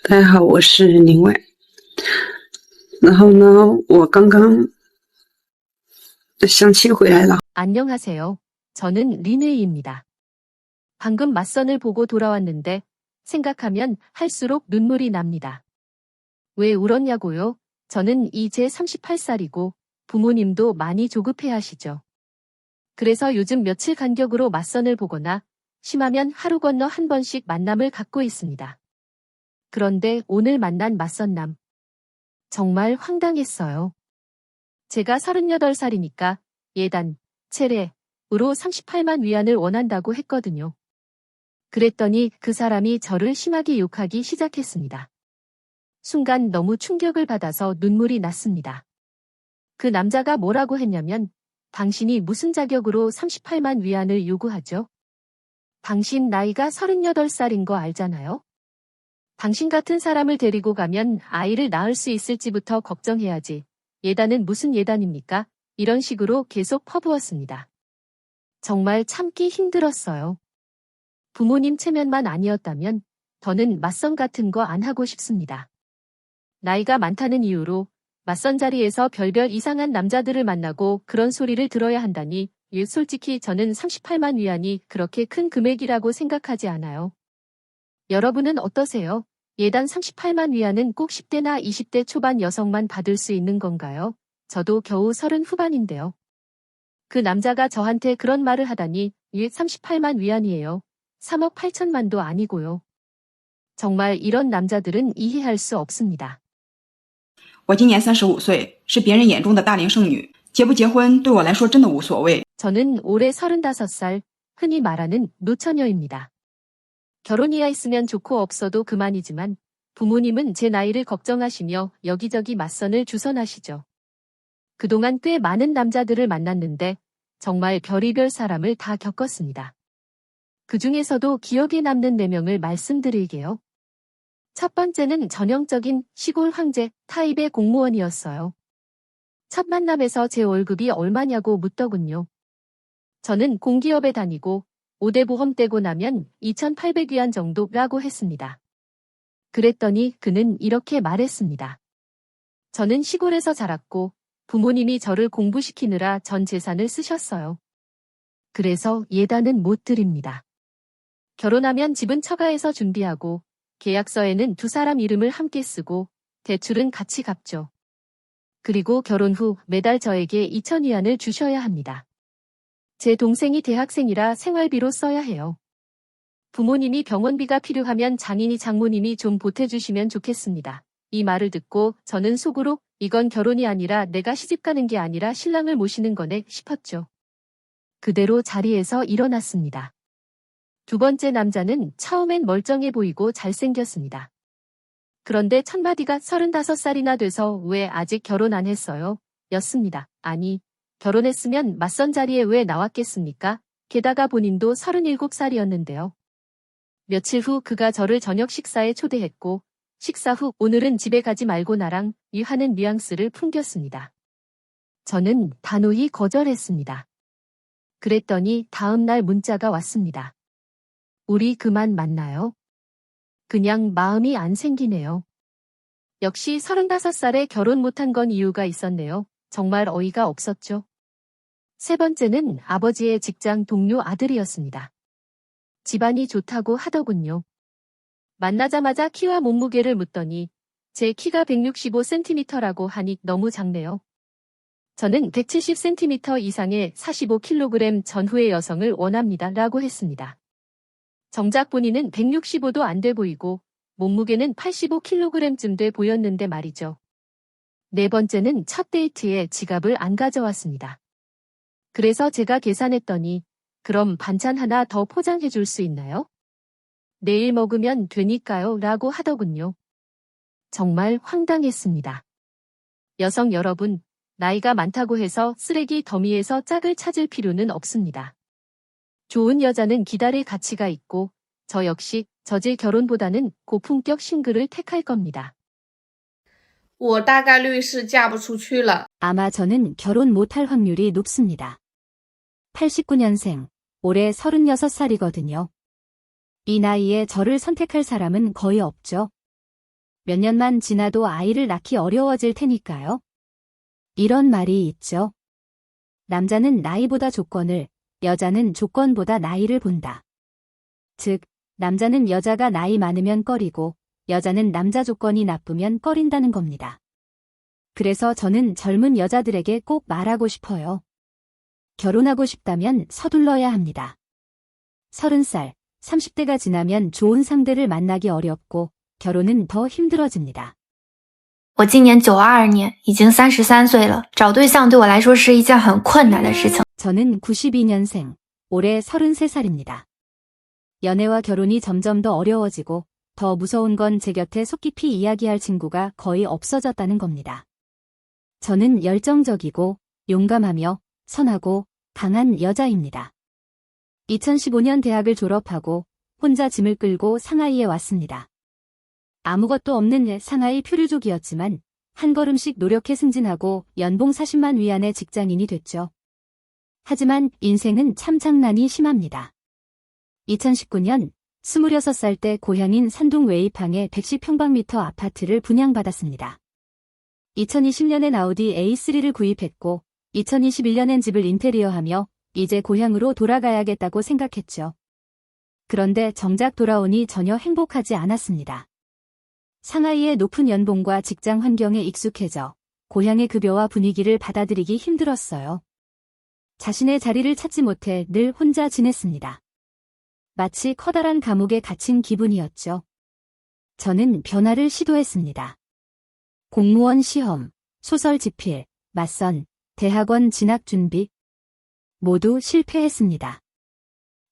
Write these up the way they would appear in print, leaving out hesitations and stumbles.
大家好，我是林外。然后呢，我刚刚相亲回来了。 안녕하세요. 저는 린웨이입니다. 방금 맞선을 보고 돌아왔는데 생각하면 할수록 눈물이 납니다. 왜 울었냐고요? 저는 이제 38살이고 부모님도 많이 조급해하시죠. 그래서 요즘 며칠 간격으로 맞선을 보거나 심하면 하루 건너 한 번씩 만남을 갖고 있습니다. 그런데 오늘 만난 맞선남. 정말 황당했어요. 제가 38살이니까 예단, 체례으로 38만 위안을 원한다고 했거든요. 그랬더니 그 사람이 저를 심하게 욕하기 시작했습니다. 순간 너무 충격을 받아서 눈물이 났습니다. 그 남자가 뭐라고 했냐면 당신이 무슨 자격으로 38만 위안을 요구하죠? 당신 나이가 38살인 거 알잖아요? 당신 같은 사람을 데리고 가면 아이를 낳을 수 있을지부터 걱정해야지. 예단은 무슨 예단입니까? 이런 식으로 계속 퍼부었습니다. 정말 참기 힘들었어요. 부모님 체면만 아니었다면 더는 맞선 같은 거 안 하고 싶습니다. 나이가 많다는 이유로 맞선 자리에서 별별 이상한 남자들을 만나고 그런 소리를 들어야 한다니 솔직히 저는 38만 위안이 그렇게 큰 금액이라고 생각하지 않아요. 여러분은 어떠세요? 예단 38만 위안은 꼭 10대나 20대 초반 여성만 받을 수 있는 건가요? 저도 겨우 30 후반인데요. 그 남자가 저한테 그런 말을 하다니 38만 위안이에요. 3억 8천만도 아니고요. 정말 이런 남자들은 이해할 수 없습니다. 我今年35岁，是别人眼中的大龄剩女。结不结婚对我来说真的无所谓。 저는 올해 35살, 흔히 말하는 노처녀입니다. 결혼이야 있으면 좋고 없어도 그만이지만 부모님은 제 나이를 걱정하시며 여기저기 맞선을 주선하시죠. 그동안 꽤 많은 남자들을 만났는데 정말 별의별 사람을 다 겪었습니다. 그 중에서도 기억에 남는 4명을 말씀드릴게요. 첫 번째는 전형적인 시골 황제 타입의 공무원이었어요. 첫 만남에서 제 월급이 얼마냐고 묻더군요. 저는 공기업에 다니고 5대 보험 떼고 나면 2,800위안 정도라고 했습니다. 그랬더니 그는 이렇게 말했습니다. 저는 시골에서 자랐고 부모님이 저를 공부시키느라 전 재산을 쓰셨어요. 그래서 예단은 못 드립니다. 결혼하면 집은 처가에서 준비하고 계약서에는 두 사람 이름을 함께 쓰고 대출은 같이 갚죠. 그리고 결혼 후 매달 저에게 2,000위안을 주셔야 합니다. 제 동생이 대학생이라 생활비로 써야 해요. 부모님이 병원비가 필요하면 장인이 장모님이 좀 보태주시면 좋겠습니다. 이 말을 듣고 저는 속으로 이건 결혼이 아니라 내가 시집가는 게 아니라 신랑을 모시는 거네 싶었죠. 그대로 자리에서 일어났습니다. 두 번째 남자는 처음엔 멀쩡해 보이고 잘생겼습니다. 그런데 첫마디가 35살이나 돼서 왜 아직 결혼 안 했어요? 였습니다. 아니, 결혼했으면 맞선 자리에 왜 나왔겠습니까? 게다가 본인도 37살이었는데요. 며칠 후 그가 저를 저녁 식사에 초대했고 식사 후 오늘은 집에 가지 말고 나랑 하는 뉘앙스를 풍겼습니다. 저는 단호히 거절했습니다. 그랬더니 다음 날 문자가 왔습니다. 우리 그만 만나요? 그냥 마음이 안 생기네요. 역시 35살에 결혼 못한 건 이유가 있었네요. 정말 어이가 없었죠. 세 번째는 아버지의 직장 동료 아들이었습니다. 집안이 좋다고 하더군요. 만나자마자 키와 몸무게를 묻더니 제 키가 165cm라고 하니 너무 작네요. 저는 170cm 이상의 45kg 전후의 여성을 원합니다. 라고 했습니다. 정작 본인은 165도 안 돼 보이고 몸무게는 85kg쯤 돼 보였는데 말이죠. 네 번째는 첫 데이트에 지갑을 안 가져왔습니다. 그래서 제가 계산했더니 그럼 반찬 하나 더 포장해 줄 수 있나요? 내일 먹으면 되니까요. 라고 하더군요. 정말 황당했습니다. 여성 여러분, 나이가 많다고 해서 쓰레기 더미에서 짝을 찾을 필요는 없습니다. 좋은 여자는 기다릴 가치가 있고 저 역시 저질 결혼보다는 고품격 싱글을 택할 겁니다. 我大概率是嫁不出去了. 아마 저는 결혼 못할 확률이 높습니다. 89년생, 올해 36살이거든요. 이 나이에 저를 선택할 사람은 거의 없죠. 몇 년만 지나도 아이를 낳기 어려워질 테니까요. 이런 말이 있죠. 남자는 나이보다 조건을, 여자는 조건보다 나이를 본다. 즉, 남자는 여자가 나이 많으면 꺼리고, 여자는 남자 조건이 나쁘면 꺼린다는 겁니다. 그래서 저는 젊은 여자들에게 꼭 말하고 싶어요. 결혼하고 싶다면 서둘러야 합니다. 30살, 30대가 지나면 좋은 상대를 만나기 어렵고, 결혼은 더 힘들어집니다. 我今年92年，已经33岁了，找对象对我来说是一件很困难的事情。 저는 92년생, 올해 33살입니다. 연애와 결혼이 점점 더 어려워지고 더 무서운 건 제 곁에 속 깊이 이야기할 친구가 거의 없어졌다는 겁니다. 저는 열정적이고 용감하며 선하고 강한 여자입니다. 2015년 대학을 졸업하고 혼자 짐을 끌고 상하이에 왔습니다. 아무것도 없는 상하이 표류족이었지만 한 걸음씩 노력해 승진하고 연봉 40만 위안의 직장인이 됐죠. 하지만 인생은 참 장난이 심합니다. 2019년 26살 때 고향인 산둥 웨이팡의 110평방미터 아파트를 분양받았습니다. 2020년엔 아우디 A3를 구입했고 2021년엔 집을 인테리어하며 이제 고향으로 돌아가야겠다고 생각했죠. 그런데 정작 돌아오니 전혀 행복하지 않았습니다. 상하이의 높은 연봉과 직장 환경에 익숙해져 고향의 급여와 분위기를 받아들이기 힘들었어요. 자신의 자리를 찾지 못해 늘 혼자 지냈습니다. 마치 커다란 감옥에 갇힌 기분이었죠. 저는 변화를 시도했습니다. 공무원 시험, 소설 집필, 맞선, 대학원 진학 준비 모두 실패했습니다.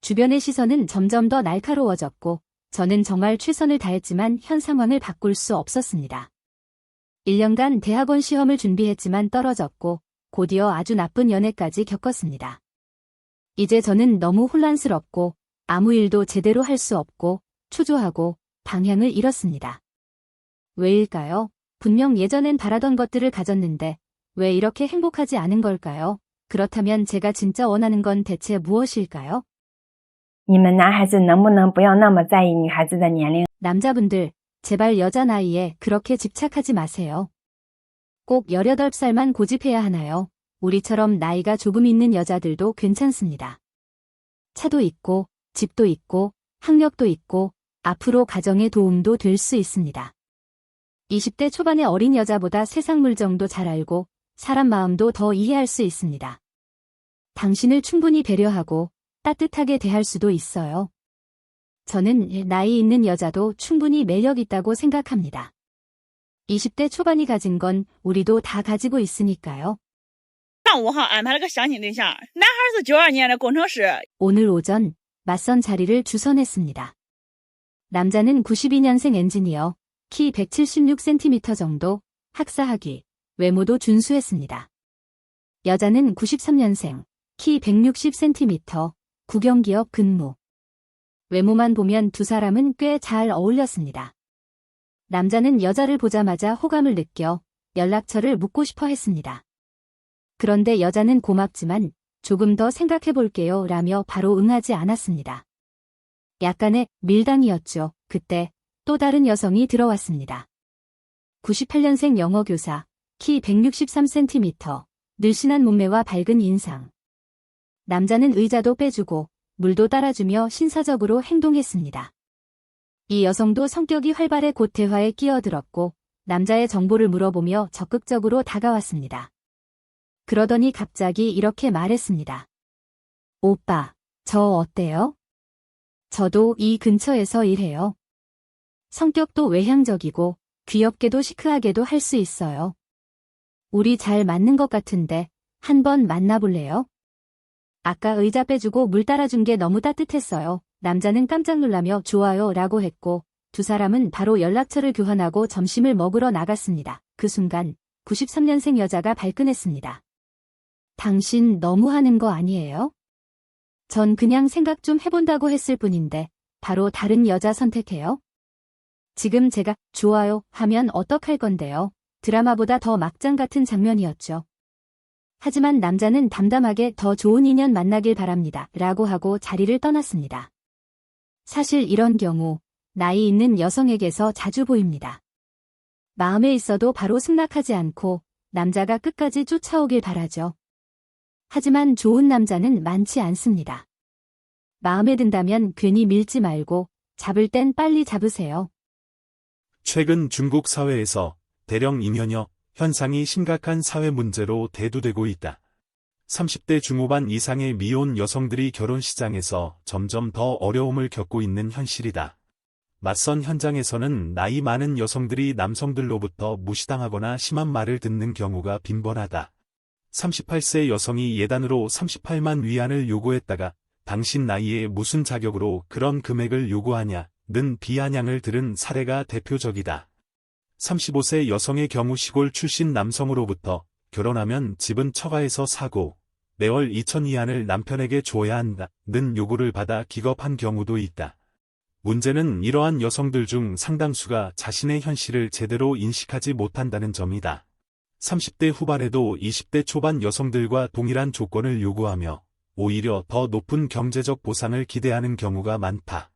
주변의 시선은 점점 더 날카로워졌고 저는 정말 최선을 다했지만 현 상황을 바꿀 수 없었습니다. 1년간 대학원 시험을 준비했지만 떨어졌고 곧이어 아주 나쁜 연애까지 겪었습니다. 이제 저는 너무 혼란스럽고 아무 일도 제대로 할 수 없고 초조하고 방향을 잃었습니다. 왜일까요? 분명 예전엔 바라던 것들을 가졌는데 왜 이렇게 행복하지 않은 걸까요? 그렇다면 제가 진짜 원하는 건 대체 무엇일까요? 你们男孩子能不能不要那么在意女孩子的年龄？ 남자분들, 제발 여자 나이에 그렇게 집착하지 마세요. 꼭 18살만 고집해야 하나요? 우리처럼 나이가 조금 있는 여자들도 괜찮습니다. 차도 있고, 집도 있고, 학력도 있고, 앞으로 가정에 도움도 될 수 있습니다. 20대 초반의 어린 여자보다 세상 물정도 잘 알고, 사람 마음도 더 이해할 수 있습니다. 당신을 충분히 배려하고, 따뜻하게 대할 수도 있어요. 저는 나이 있는 여자도 충분히 매력 있다고 생각합니다. 20대 초반이 가진 건 우리도 다 가지고 있으니까요. 上午安排了个相亲对象，男孩是92年的工程师。 오늘 오전 맞선 자리를 주선했습니다. 남자는 92년생 엔지니어, 키 176cm 정도, 학사학위, 외모도 준수했습니다. 여자는 93년생, 키 160cm, 국영기업 근무. 외모만 보면 두 사람은 꽤 잘 어울렸습니다. 남자는 여자를 보자마자 호감을 느껴 연락처를 묻고 싶어 했습니다. 그런데 여자는 고맙지만 조금 더 생각해 볼게요 라며 바로 응하지 않았습니다. 약간의 밀당이었죠. 그때 또 다른 여성이 들어왔습니다. 98년생 영어교사, 키 163cm, 늘씬한 몸매와 밝은 인상. 남자는 의자도 빼주고 물도 따라주며 신사적으로 행동했습니다. 이 여성도 성격이 활발해 곧 대화에 끼어들었고 남자의 정보를 물어보며 적극적으로 다가왔습니다. 그러더니 갑자기 이렇게 말했습니다. 오빠, 저 어때요? 저도 이 근처에서 일해요. 성격도 외향적이고 귀엽게도 시크하게도 할 수 있어요. 우리 잘 맞는 것 같은데 한번 만나볼래요? 아까 의자 빼주고 물 따라준 게 너무 따뜻했어요. 남자는 깜짝 놀라며 좋아요 라고 했고 두 사람은 바로 연락처를 교환하고 점심을 먹으러 나갔습니다. 그 순간 93년생 여자가 발끈했습니다. 당신 너무하는 거 아니에요? 전 그냥 생각 좀 해본다고 했을 뿐인데 바로 다른 여자 선택해요? 지금 제가 좋아요 하면 어떡할 건데요? 드라마보다 더 막장 같은 장면이었죠. 하지만 남자는 담담하게 더 좋은 인연 만나길 바랍니다 라고 하고 자리를 떠났습니다. 사실 이런 경우 나이 있는 여성에게서 자주 보입니다. 마음에 있어도 바로 승낙하지 않고 남자가 끝까지 쫓아오길 바라죠. 하지만 좋은 남자는 많지 않습니다. 마음에 든다면 괜히 밀지 말고 잡을 땐 빨리 잡으세요. 최근 중국 사회에서 대령 이면허 현상이 심각한 사회 문제로 대두되고 있다. 30대 중후반 이상의 미혼 여성들이 결혼 시장에서 점점 더 어려움을 겪고 있는 현실이다. 맞선 현장에서는 나이 많은 여성들이 남성들로부터 무시당하거나 심한 말을 듣는 경우가 빈번하다. 38세 여성이 예단으로 38만 위안을 요구했다가 당신 나이에 무슨 자격으로 그런 금액을 요구하냐는 비아냥을 들은 사례가 대표적이다. 35세 여성의 경우 시골 출신 남성으로부터 결혼하면 집은 처가에서 사고 매월 2천 위안을 남편에게 줘야 한다는 요구를 받아 기겁한 경우도 있다. 문제는 이러한 여성들 중 상당수가 자신의 현실을 제대로 인식하지 못한다는 점이다. 30대 후반에도 20대 초반 여성들과 동일한 조건을 요구하며 오히려 더 높은 경제적 보상을 기대하는 경우가 많다.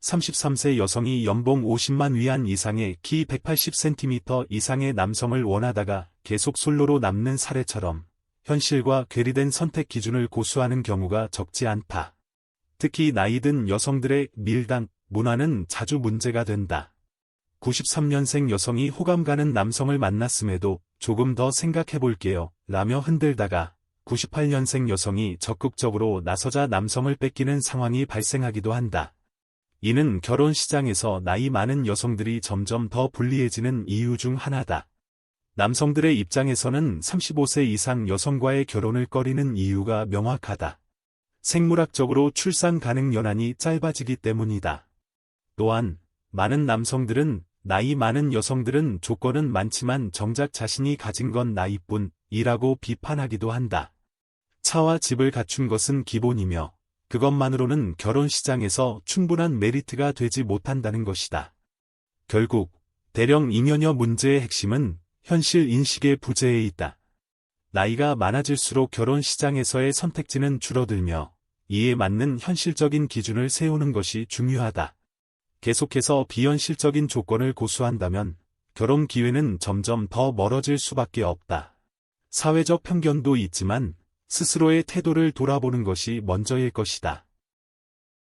33세 여성이 연봉 50만 위안 이상의 키 180cm 이상의 남성을 원하다가 계속 솔로로 남는 사례처럼 현실과 괴리된 선택 기준을 고수하는 경우가 적지 않다. 특히 나이 든 여성들의 밀당 문화는 자주 문제가 된다. 93년생 여성이 호감 가는 남성을 만났음에도 조금 더 생각해 볼게요 라며 흔들다가 98년생 여성이 적극적으로 나서자 남성을 뺏기는 상황이 발생하기도 한다. 이는 결혼 시장에서 나이 많은 여성들이 점점 더 불리해지는 이유 중 하나다. 남성들의 입장에서는 35세 이상 여성과의 결혼을 꺼리는 이유가 명확하다. 생물학적으로 출산 가능 연한이 짧아지기 때문이다. 또한 많은 남성들은 나이 많은 여성들은 조건은 많지만 정작 자신이 가진 건 나이뿐이라고 비판하기도 한다. 차와 집을 갖춘 것은 기본이며 그것만으로는 결혼 시장에서 충분한 메리트가 되지 못한다는 것이다. 결국 대령 이면허 문제의 핵심은 현실 인식의 부재에 있다. 나이가 많아질수록 결혼 시장에서의 선택지는 줄어들며 이에 맞는 현실적인 기준을 세우는 것이 중요하다. 계속해서 비현실적인 조건을 고수한다면 결혼 기회는 점점 더 멀어질 수밖에 없다. 사회적 편견도 있지만 스스로의 태도를 돌아보는 것이 먼저일 것이다.